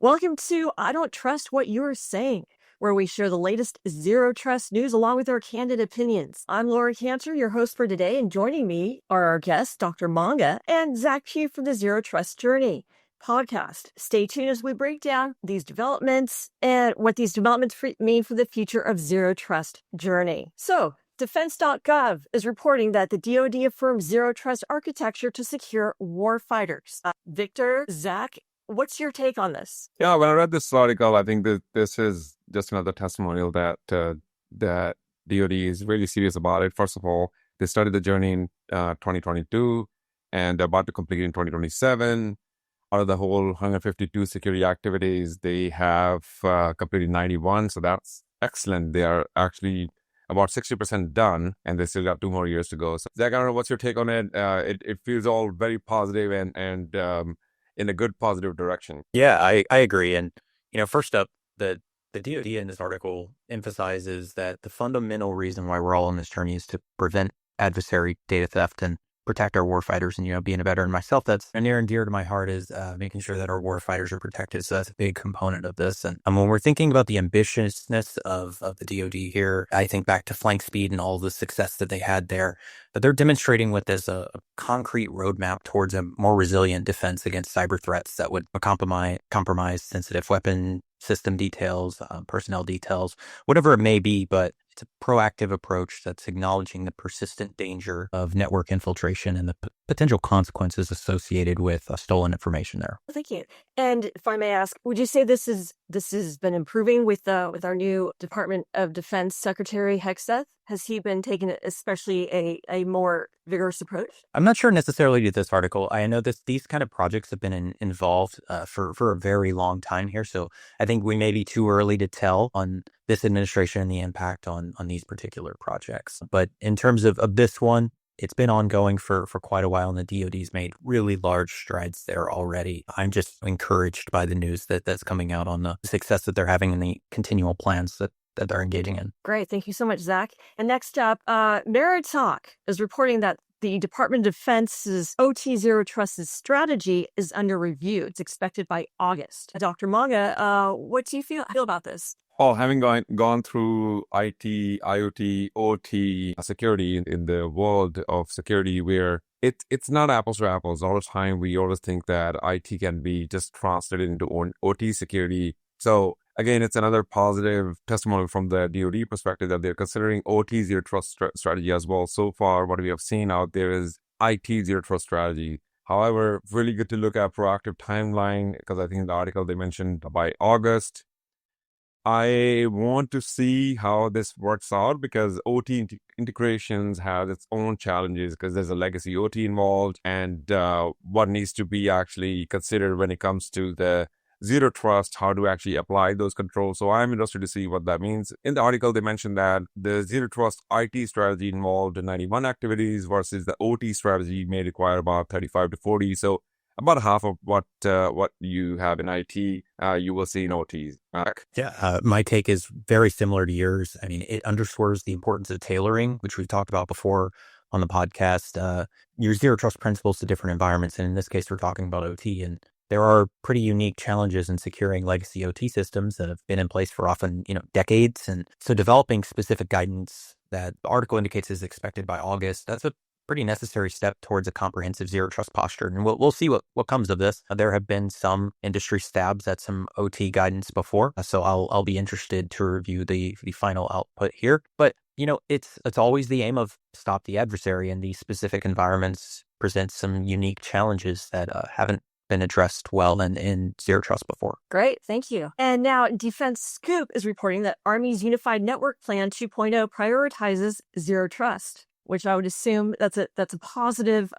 Welcome to I Don't Trust What You're Saying, where we share the latest zero trust news along with our candid opinions. I'm Laura Cantor, your host for today, and joining me are our guests, Dr. Manga and Zach Pugh from the Zero Trust Journey podcast. Stay tuned as we break down these developments and what these developments mean for the future of Zero Trust Journey. So, Defense.gov is reporting that the DoD affirms zero trust architecture to secure warfighters. Victor, Zach, what's your take on this? Yeah, when I read this article, I think that this is just another testimonial that that DoD is really serious about it. First of all, they started the journey in 2022 and they're about to complete in 2027. Out of the whole 152 security activities, they have completed 91, so that's excellent. They are actually about 60% done, and they still got 2 more years to go. So, Zach, I don't know what's your take on it. It feels all very positive and in a good positive direction. Yeah, I agree. And first up, the DoD in this article emphasizes that the fundamental reason why we're all on this journey is to prevent adversary data theft and protect our warfighters. And being a veteran myself, that's near and dear to my heart is making sure that our warfighters are protected. So that's a big component of this. And when we're thinking about the ambitiousness of the DoD here, I think back to flank speed and all the success that they had there. But they're demonstrating with this a concrete roadmap towards a more resilient defense against cyber threats that would compromise sensitive weapon system details, personnel details, whatever it may be. But it's a proactive approach that's acknowledging the persistent danger of network infiltration and the potential consequences associated with stolen information there. Thank you. And if I may ask, would you say this has been improving with our new Department of Defense Secretary Hegseth? Has he been taking especially a more vigorous approach? I'm not sure necessarily to this article. I know these kind of projects have been involved for a very long time here. So I think we may be too early to tell on this administration and the impact on these particular projects. But in terms of this one, it's been ongoing for quite a while, and the DoD's made really large strides there already. I'm just encouraged by the news that's coming out on the success that they're having and the continual plans that they're engaging in. Great. Thank you so much, Zach. And next up, Meritalk is reporting that the Department of Defense's OT Zero Trust strategy is under review. It's expected by August. Dr. Manga, what do you feel about this? Oh, having gone through IT, IoT, OT security in the world of security, where it's not apples to apples. All the time, we always think that IT can be just translated into OT security. So again, it's another positive testimony from the DoD perspective that they're considering OT zero trust strategy as well. So far, what we have seen out there is IT zero trust strategy. However, really good to look at proactive timeline, because I think in the article they mentioned by August. I want to see how this works out, because OT integrations have its own challenges, because there's a legacy OT involved, and what needs to be actually considered when it comes to the zero trust, how to actually apply those controls. So I'm interested to see what that means. In the article, they mentioned that the zero trust IT strategy involved 91 activities versus the OT strategy may require about 35 to 40. So about half of what you have in IT, you will see in OT. Yeah, my take is very similar to yours. I mean, it underscores the importance of tailoring, which we've talked about before on the podcast. Your zero trust principles to different environments, and in this case, we're talking about OT. And there are pretty unique challenges in securing legacy OT systems that have been in place for often, decades. And so developing specific guidance that the article indicates is expected by August, that's a pretty necessary step towards a comprehensive zero trust posture. And we'll see what comes of this. There have been some industry stabs at some OT guidance before, so I'll be interested to review the final output here. But it's always the aim of stop the adversary, and these specific environments present some unique challenges that haven't been addressed well in zero trust before. Great, thank you. And now Defense Scoop is reporting that Army's Unified Network Plan 2.0 prioritizes zero trust, which I would assume that's a positive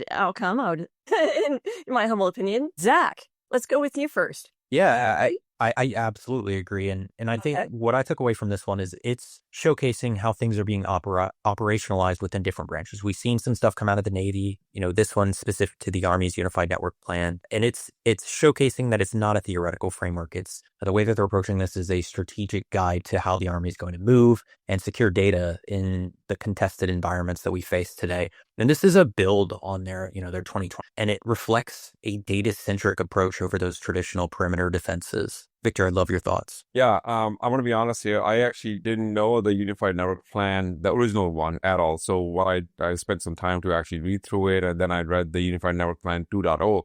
outcome. In my humble opinion. Zach, let's go with you first. Yeah, I absolutely agree. And I think what I took away from this one is it's showcasing how things are being operationalized within different branches. We've seen some stuff come out of the Navy, this one specific to the Army's Unified Network Plan. And it's showcasing that it's not a theoretical framework. It's the way that they're approaching this is a strategic guide to how the Army is going to move and secure data in the contested environments that we face today. And this is a build on their 2020, and it reflects a data-centric approach over those traditional perimeter defenses. Victor, I'd love your thoughts. Yeah, I want to be honest here. I actually didn't know the Unified Network Plan, the original one, at all. So what I spent some time to actually read through it, and then I read the Unified Network Plan 2.0.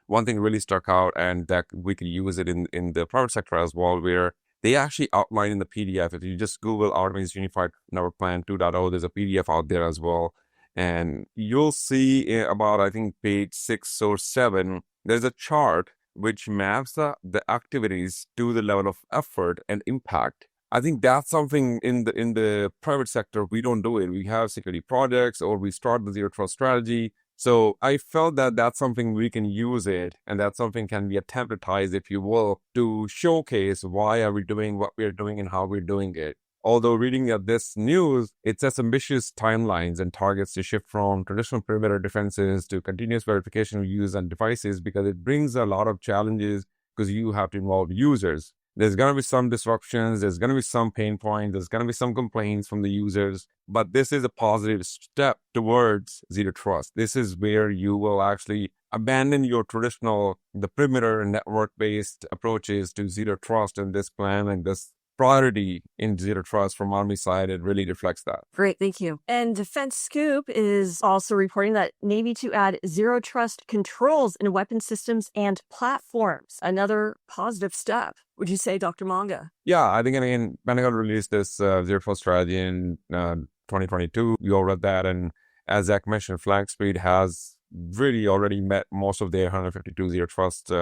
One thing really stuck out, and that we can use it in the private sector as well, where they actually outline in the PDF. If you just Google Artemy's Unified Network Plan 2.0, there's a PDF out there as well. And you'll see about, I think, page 6 or 7, there's a chart which maps the activities to the level of effort and impact. I think that's something in the private sector, we don't do it. We have security projects or we start the zero trust strategy. So I felt that that's something we can use it, and that something can be a templatized, if you will, to showcase why are we doing what we're doing and how we're doing it. Although reading this news, it sets ambitious timelines and targets to shift from traditional perimeter defenses to continuous verification of use and devices, because it brings a lot of challenges because you have to involve users. There's going to be some disruptions, there's going to be some pain points, there's going to be some complaints from the users, but this is a positive step towards zero trust. This is where you will actually abandon your traditional, the perimeter network-based approaches to zero trust, and this plan and this priority in zero trust from Army side, it really reflects that. Great, thank you. And Defense Scoop is also reporting that Navy to add zero trust controls in weapon systems and platforms. Another positive step. Would you say, Dr. Manga? Yeah, I think, again, Pentagon released this zero trust strategy in 2022. You all read that, and as Zach mentioned, Flag Speed has really already met most of their 152 zero trust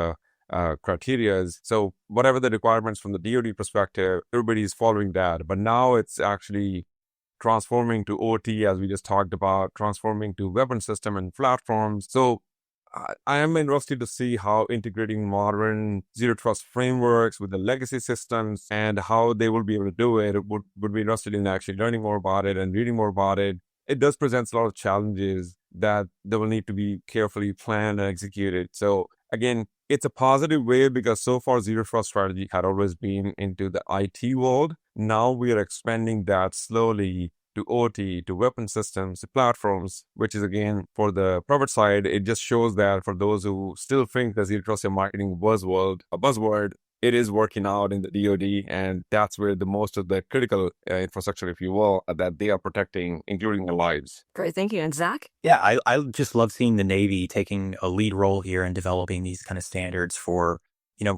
criteria. So whatever the requirements from the DoD perspective, everybody is following that. But now it's actually transforming to OT, as we just talked about, transforming to weapon system and platforms. So I am interested to see how integrating modern zero trust frameworks with the legacy systems and how they will be able to do it. Would be interested in actually learning more about it and reading more about it. It does present a lot of challenges that they will need to be carefully planned and executed. So again, it's a positive way, because so far zero trust strategy had always been into the IT world. Now we are expanding that slowly to OT, to weapon systems, to platforms, which is, again, for the private side, it just shows that for those who still think that zero trust is a marketing buzzword, it is working out in the DoD, and that's where the most of the critical infrastructure, if you will, that they are protecting, including their lives. Great, thank you. And Zach? Yeah, I just love seeing the Navy taking a lead role here in developing these kind of standards for,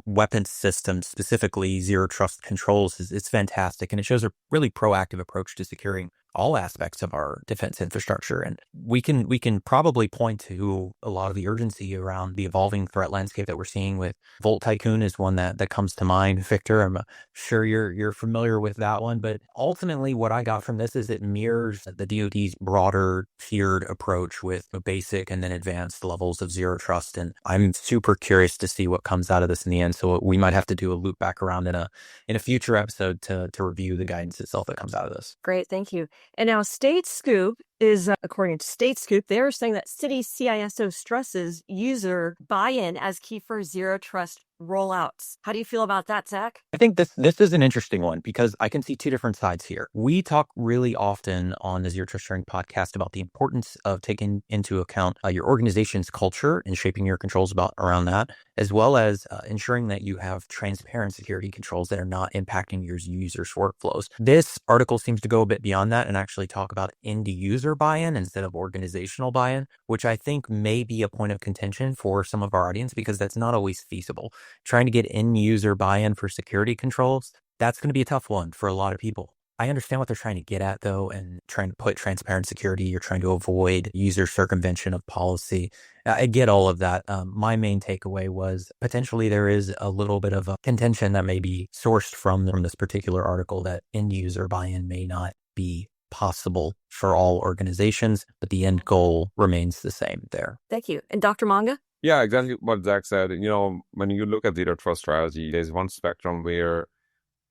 weapons systems, specifically zero trust controls. It's fantastic, and it shows a really proactive approach to securing all aspects of our defense infrastructure. And we can probably point to a lot of the urgency around the evolving threat landscape that we're seeing with Volt Tycoon is one that comes to mind. Victor, I'm sure you're familiar with that one, but ultimately what I got from this is it mirrors the DoD's broader tiered approach with a basic and then advanced levels of zero trust. And I'm super curious to see what comes out of this in the end. So we might have to do a loop back around in a future episode to review the guidance itself that comes out of this. Great, thank you. And now State Scoop is, according to State Scoop, they're saying that city CISO stresses user buy-in as key for zero trust rollouts. How do you feel about that, Zach? I think this is an interesting one, because I can see two different sides here. We talk really often on the Zero Trust Sharing podcast about the importance of taking into account your organization's culture and shaping your controls around that, as well as ensuring that you have transparent security controls that are not impacting your users' workflows. This article seems to go a bit beyond that and actually talk about end user buy-in instead of organizational buy-in, which I think may be a point of contention for some of our audience, because that's not always feasible. Trying to get end user buy-in for security controls, that's going to be a tough one for a lot of people. I understand what they're trying to get at, though, and trying to put transparent security. You're trying to avoid user circumvention of policy. I get all of that. My main takeaway was potentially there is a little bit of a contention that may be sourced from this particular article that end user buy-in may not be possible for all organizations, but the end goal remains the same there. Thank you. And Dr. Manga? Yeah, exactly what Zach said. When you look at zero trust strategy, there's one spectrum where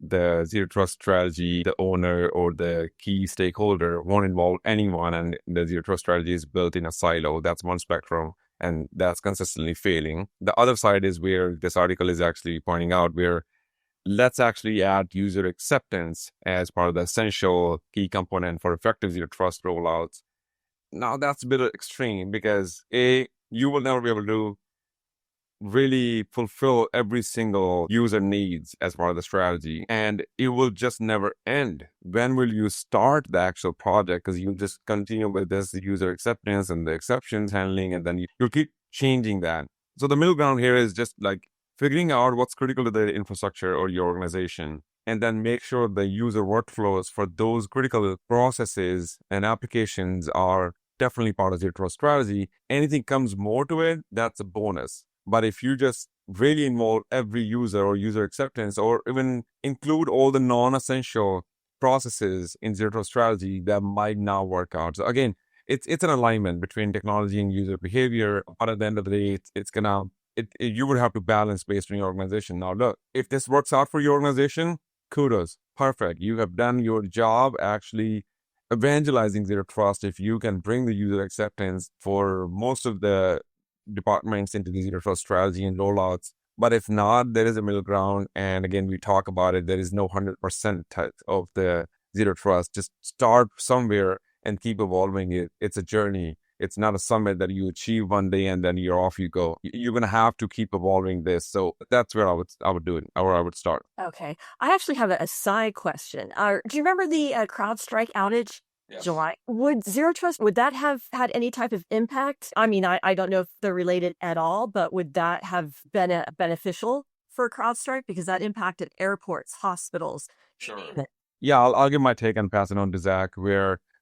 the zero trust strategy, the owner or the key stakeholder won't involve anyone, and the zero trust strategy is built in a silo. That's one spectrum, and that's consistently failing. The other side is where this article is actually pointing out, where let's actually add user acceptance as part of the essential key component for effective zero trust rollouts. Now that's a bit extreme because you will never be able to really fulfill every single user needs as part of the strategy, and it will just never end. When will you start the actual project? Because you just continue with this user acceptance and the exceptions handling, and then you'll keep changing that. So the middle ground here is just like figuring out what's critical to the infrastructure or your organization, and then make sure the user workflows for those critical processes and applications are definitely part of zero trust strategy. Anything comes more to it, that's a bonus. But if you just really involve every user or user acceptance, or even include all the non-essential processes in zero trust strategy, that might not work out. So again, it's an alignment between technology and user behavior. But at the end of the day, you would have to balance based on your organization. Now, look, if this works out for your organization, kudos, perfect. You have done your job actually evangelizing zero trust. If you can bring the user acceptance for most of the departments into the zero trust strategy and rollouts. But if not, there is a middle ground. And again, we talk about it. There is no 100% of the zero trust. Just start somewhere and keep evolving it. It's a journey. It's not a summit that you achieve one day and then you're off you go. You're going to have to keep evolving this. So that's where I would do it, or I would start. Okay. I actually have a side question. Do you remember the CrowdStrike outage? Yes. July. Would zero trust, would that have had any type of impact? I mean, I don't know if they're related at all, but would that have been beneficial for CrowdStrike? Because that impacted airports, hospitals. Sure. Yeah, I'll give my take and pass it on to Zach.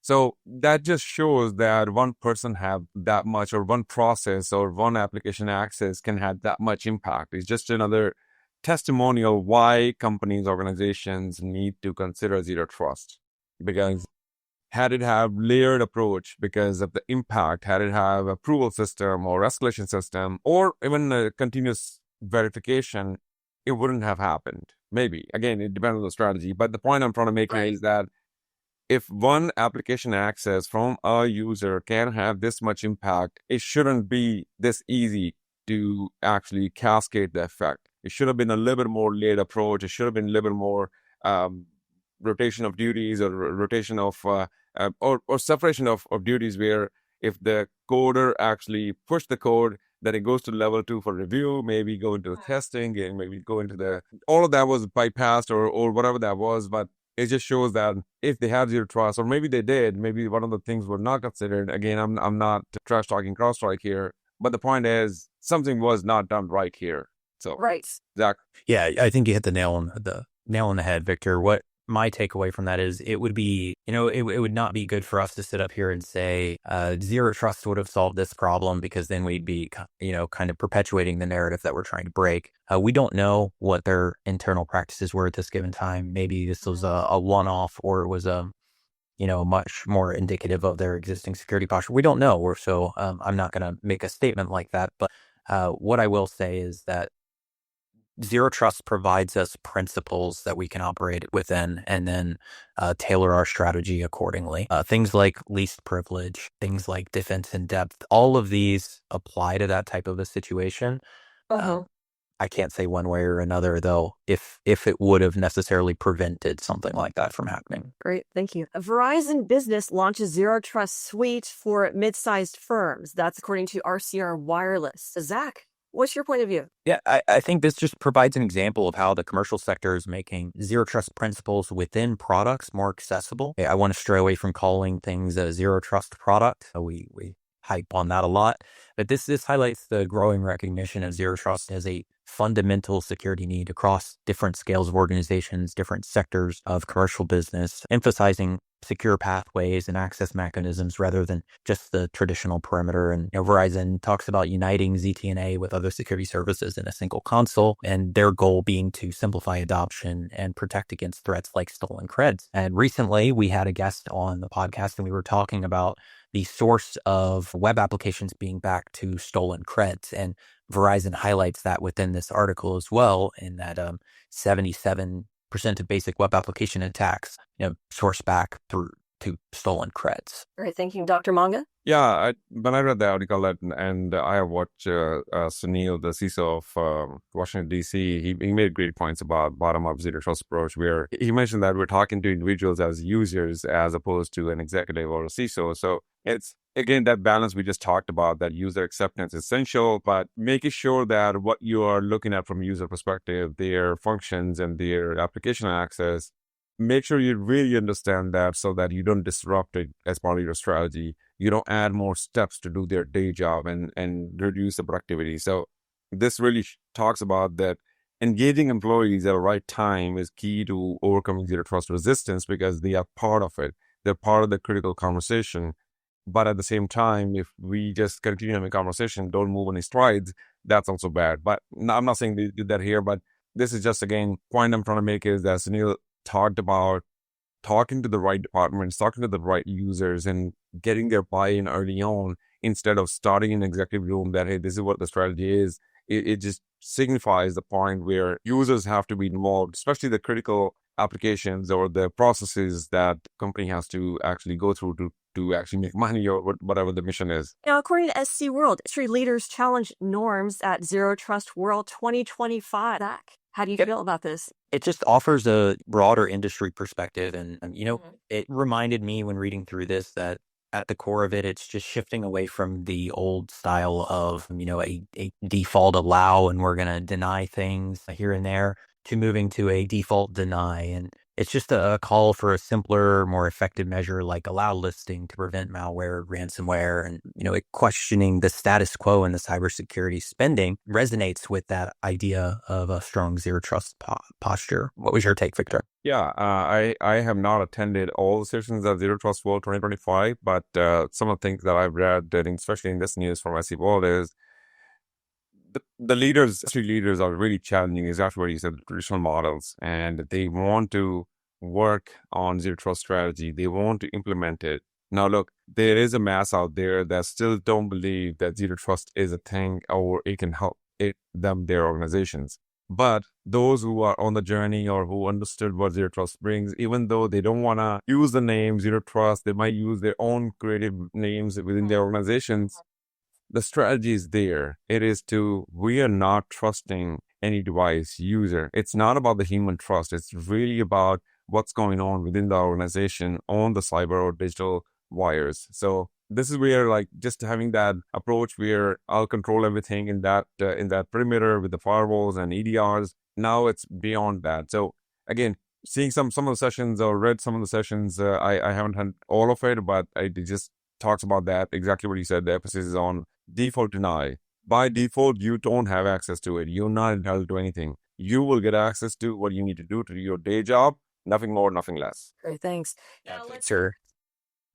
So that just shows that one person have that much, or one process or one application access can have that much impact. It's just another testimonial why companies, organizations need to consider zero trust. Because had it have layered approach because of the impact, had it have approval system or escalation system, or even a continuous verification, it wouldn't have happened. Maybe. Again, it depends on the strategy. But the point I'm trying to make is that if one application access from a user can have this much impact, it shouldn't be this easy to actually cascade the effect. It should have been a little bit more layered approach. It should have been a little bit more rotation of duties, or rotation of or separation of duties, where if the coder actually push the code, then it goes to level 2 for review, maybe go into the testing, and maybe go into all of that was bypassed, or whatever that was. But it just shows that if they have zero trust, or maybe they did, maybe one of the things were not considered. Again, I'm not trash talking CrowdStrike here, but the point is something was not done right here. So right, Zach. Yeah, I think you hit the nail on the head, Victor. What my takeaway from that is, it would be, it would not be good for us to sit up here and say zero trust would have solved this problem, because then we'd be, kind of perpetuating the narrative that we're trying to break. We don't know what their internal practices were at this given time. Maybe this was a one-off, or it was much more indicative of their existing security posture. We don't know. So I'm not going to make a statement like that. But what I will say is that zero trust provides us principles that we can operate within, and then tailor our strategy accordingly. Things like least privilege, things like defense in depth, all of these apply to that type of a situation. I can't say one way or another, though, if it would have necessarily prevented something like that from happening. Great, thank you. Verizon Business launches Zero Trust Suite for mid-sized firms. That's according to RCR Wireless. Zach, what's your point of view? Yeah, I think this just provides an example of how the commercial sector is making zero trust principles within products more accessible. I want to stray away from calling things a zero trust product. We hype on that a lot. But this highlights the growing recognition of zero trust as a fundamental security need across different scales of organizations, different sectors of commercial business, emphasizing secure pathways and access mechanisms rather than just the traditional perimeter. And Verizon talks about uniting ZTNA with other security services in a single console, and their goal being to simplify adoption and protect against threats like stolen creds. And recently we had a guest on the podcast, and we were talking about the source of web applications being back to stolen creds. And Verizon highlights that within this article as well, in that 77% of basic web application attacks, source back through to stolen creds. All right, thank you, Dr. Manga. Yeah, when I read the article and I have watched Sunil, the CISO of Washington D.C. He made great points about bottom-up zero trust approach, where he mentioned that we're talking to individuals as users as opposed to an executive or a CISO. So it's again that balance we just talked about, that user acceptance is essential, but making sure that what you are looking at from user perspective, their functions and their application access, make sure you really understand that so that you don't disrupt it as part of your strategy. You don't add more steps to do their day job and reduce the productivity. So this really talks about that engaging employees at the right time is key to overcoming zero trust resistance, because they are part of it. They're part of the critical conversation. But at the same time, if we just continue having a conversation, don't move any strides, that's also bad. But I'm not saying they did that here, but this is just, again, point I'm trying to make is that Sunil talked about talking to the right departments, talking to the right users, and getting their buy-in early on instead of starting in executive room that, hey, this is what the strategy is. It just signifies the point where users have to be involved, especially the critical applications or the processes that company has to actually go through to actually make money or whatever the mission is. Now, according to SC World, industry leaders challenge norms at Zero Trust World 2025. Zach, how do you feel about this? It just offers a broader industry perspective. And, it reminded me when reading through this that at the core of it, it's just shifting away from the old style of, a default allow and we're going to deny things here and there, to moving to a default deny. And it's just a call for a simpler, more effective measure like allow listing to prevent malware, ransomware, and, questioning the status quo in the cybersecurity spending resonates with that idea of a strong zero trust posture. What was your take, Victor? Yeah, I have not attended all the sessions at Zero Trust World 2025, but some of the things that I've read, especially in this news from SC World, is the leaders, industry leaders, are really challenging exactly what you said, the traditional models, and they want to work on zero trust strategy. They want to implement it. Now, look, there is a mass out there that still don't believe that zero trust is a thing or it can help their organizations. But those who are on the journey or who understood what zero trust brings, even though they don't want to use the name zero trust, they might use their own creative names within their organizations. The strategy is there. It is we are not trusting any device user. It's not about the human trust. It's really about what's going on within the organization on the cyber or digital wires. So this is where, like, just having that approach where I'll control everything in that perimeter with the firewalls and EDRs. Now it's beyond that. So again, seeing some of the sessions or read some of the sessions, I haven't had all of it, but it just talks about that, exactly what you said. The emphasis is on default deny. By default, you don't have access to it. You're not entitled to anything. You will get access to what you need to do your day job, nothing more, nothing less. Great, thanks. Sure.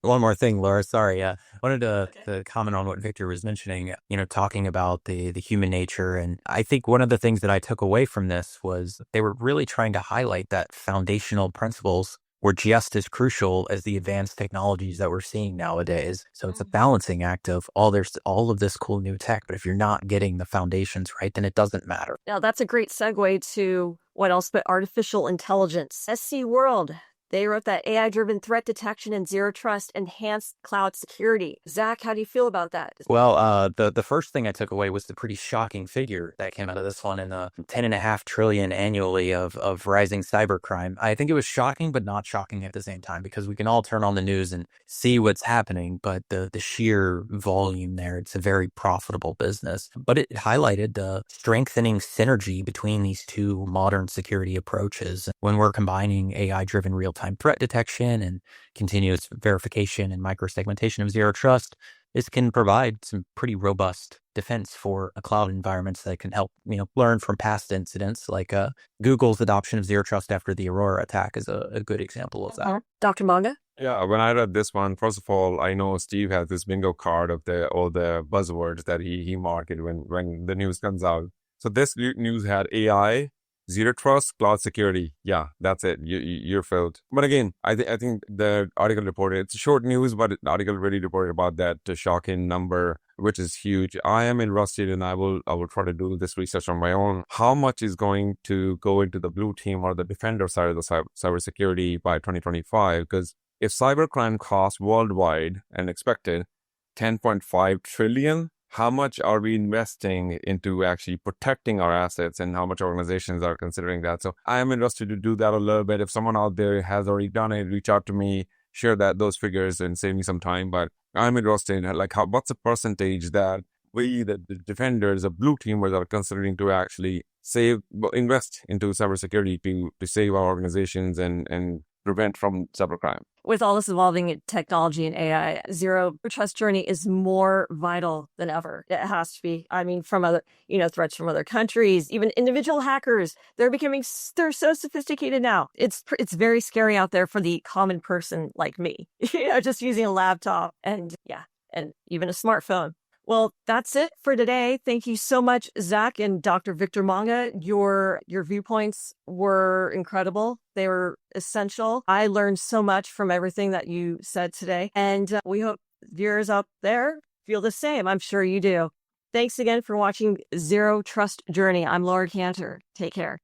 One more thing, Laura. Sorry. Wanted to comment on what Victor was mentioning, talking about the human nature. And I think one of the things that I took away from this was they were really trying to highlight that foundational principles were just as crucial as the advanced technologies that we're seeing nowadays. So it's a balancing act of there's all of this cool new tech, but if you're not getting the foundations right, then it doesn't matter. Now, that's a great segue to what else but artificial intelligence. SC World, they wrote that AI-driven threat detection and zero trust enhanced cloud security. Zach, how do you feel about that? Well, the first thing I took away was the pretty shocking figure that came out of this one, in the $10.5 trillion annually of rising cybercrime. I think it was shocking, but not shocking at the same time, because we can all turn on the news and see what's happening, but the sheer volume there, it's a very profitable business. But it highlighted the strengthening synergy between these two modern security approaches when we're combining AI-driven real-time threat detection and continuous verification and microsegmentation of zero trust. This can provide some pretty robust defense for a cloud environments that can help, learn from past incidents, like Google's adoption of zero trust after the Aurora attack is a good example of that. Dr. Manga? Yeah, when I read this one, first of all, I know Steve has this bingo card of all the buzzwords that he marked when the news comes out. So this news had AI, zero trust, cloud security. Yeah, that's it. You're filled. But again, I think the article reported, it's short news, but the article really reported about that shocking number, which is huge. I am interested, and I will try to do this research on my own. How much is going to go into the blue team or the defender side of the cybersecurity by 2025? Because if cybercrime costs worldwide and expected 10.5 trillion. How much are we investing into actually protecting our assets, and how much organizations are considering that? So I am interested to do that a little bit. If someone out there has already done it, reach out to me, share those figures and save me some time. But I'm interested in what's the percentage that we, the defenders, the blue teamers, are considering to actually invest into cybersecurity to save our organizations and prevent from cybercrime. With all this evolving technology and AI, zero trust journey is more vital than ever. It has to be. I mean, from other, threats from other countries, even individual hackers, they're so sophisticated now. It's very scary out there for the common person like me, just using a laptop and even a smartphone. Well, that's it for today. Thank you so much, Zach and Dr. Victor Manga. Your viewpoints were incredible. They were essential. I learned so much from everything that you said today. And we hope viewers out there feel the same. I'm sure you do. Thanks again for watching Zero Trust Journey. I'm Laura Cantor. Take care.